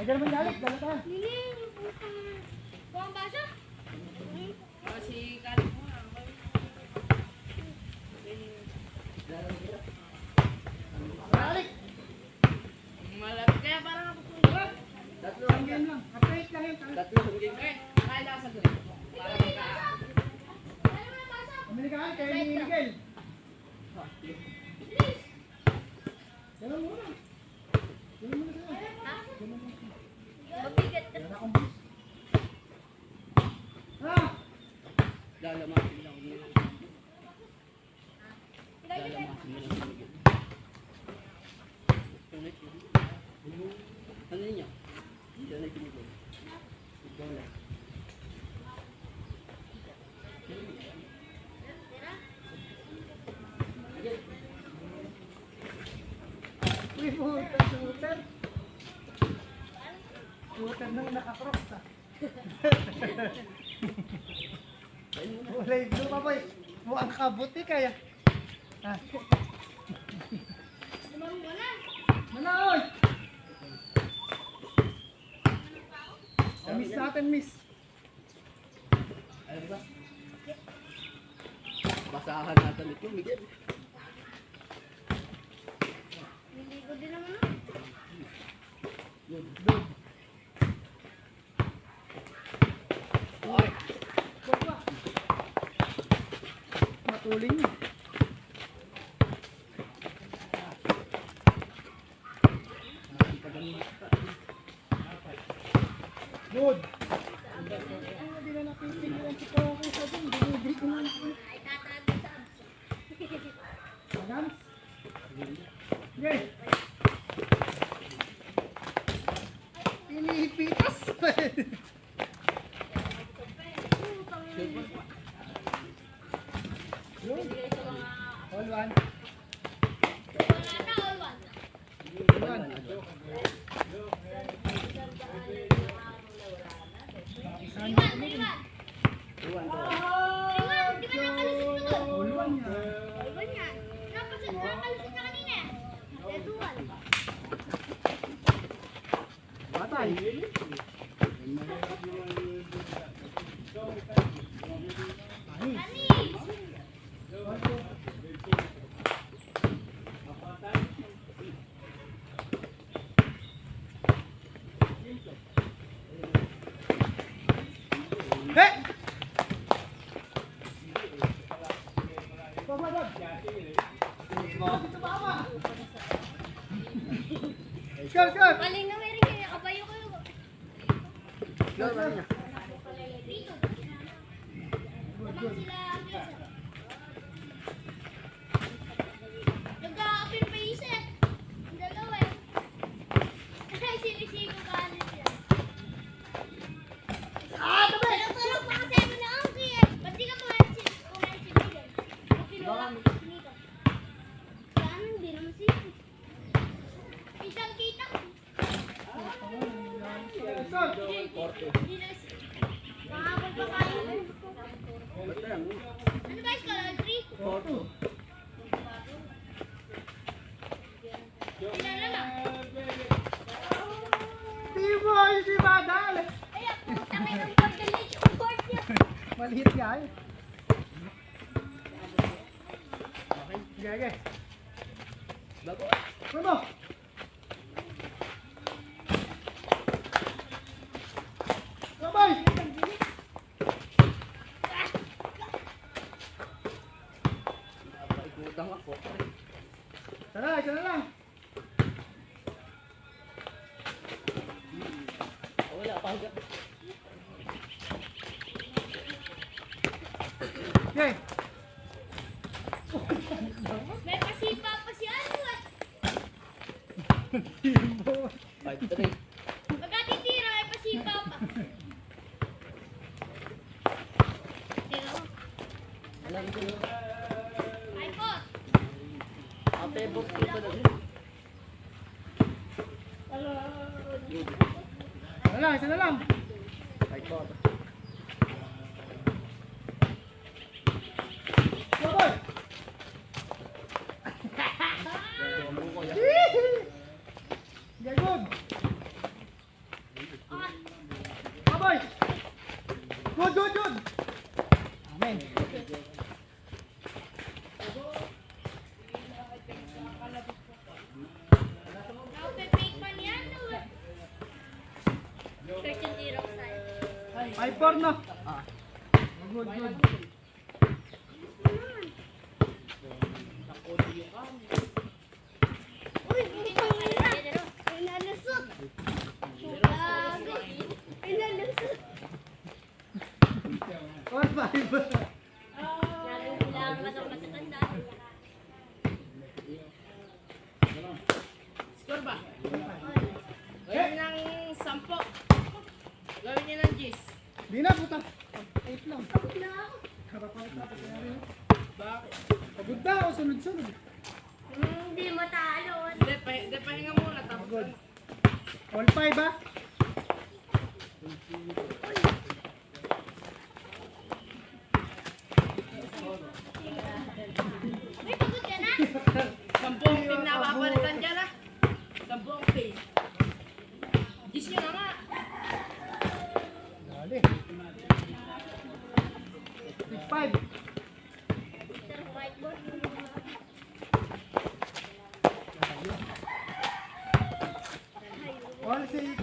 Ay, dala mo dalik, dala ka. Niling, buang baso? Si Kari mo. Dalik. Malapit kaya parang ako po. Tatlo ang game lang. Update lang yun. Tatlo ang game. Eh, kaya sa doon. Para magka... Amerikaan, kayo ni Miguel. Dala mo na. Dala mo na sa'yo. Mabigat ka. Dala akong bus. Ha? Lalamasin lang. Lalamasin lang. Ano niya? Hindi na kinigol. Ikaw na. Uy, puta, shooter. Shooter nang naka-crocs ah. Kulay blue pa boy. Mukhang kabuti kaya. Ha? Manoy! Oh, miss natin, miss. Alam ba? Basahan natin ito, Miguel. Niligo din naman. Good. Ay! Baba. Matuling niya. Good. Hindi na napipigilan si Coco sa din. Binibig ko na ako. Ay, tatago sa abso. Magams. Okay. Pinipitas. Yun. All one. Wala na, all one. All one. Isahan niya kami. Iwan ko. Di ba nakalisip ko doon? All one niya. All one yan. Nakalisip na kanina. Dedual. Batay. Ay. Ani! Hey! Baba, baba. Score, score. Maling na meron kayo. Kabayo kayo. Score, score. Dito. Tamang sila. Nag-a-appear pa isa. Ang dalawa eh. Ay, sinisigo ka ano siya. Ah, tabi! Sarap pa kasi ako na angki eh. Ba't di ka kumain si Miguel? O kinuha ko si Nico. Saan? Hindi naman siya. Kitang-kita ko. Hindi na siya. Mahapon pa kayo. Ano ba yung color 3? Photo. Kilala na. Timoy, si Badal! Ay, ako. Takay ng board na late yung board niya. Maliit nga eh. Gage. Bago. Ano? Sabay! Paikutang ako. Tara, isa na lang. Wala pa hanggang. Okay. May pasipa pa si ano eh. Timo. 5-3. Pagkatitira, may pasipa pa. Tira mo. Alam ko na. Ay po. Ate, book dito na. Isa na lang. 5-4. Sabay! Gagod! 5-4 no? Ah. Good, good. Uy, putang ina. Ay, nalusot. Gago. Ay, nalusot. 4-5. Nalulang ka ng matatanda. Score ba? Gawin ng 10. Gawin niya ng 10. Di na, puta. 8 lang. Tapos na ako. Harapan kita. Bakit? Pagod na ako, sunod-sunod. Hindi matalo. Hindi, pahinga muna. Tapos Pagod. All 5 ha? Uy, pagod ka na? 10 team na papalitan dyan ah. 10 team. 10 yun na nga. Dali. 6-5. Sir, whiteboard. 1-6.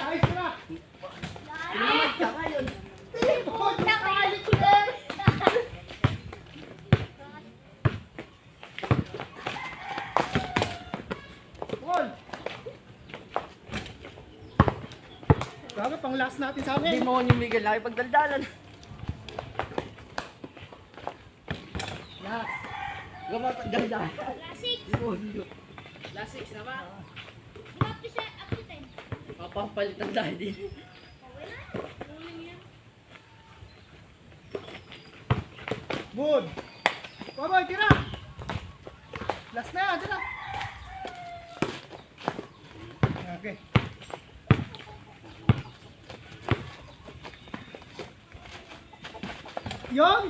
Ayos na. Puta ka, sir. Ball. Grabe, pang last natin sa Hindi amin. mo ni Miguel nakipagdaldalan. Last. Gumapagdaldalan. Classic. Last 6 na ba? Up to 10. Papapalitan tayo din. Okay na. Ulo niya. Good. Boy, tira. Last na yan, tira. Okay. Yon.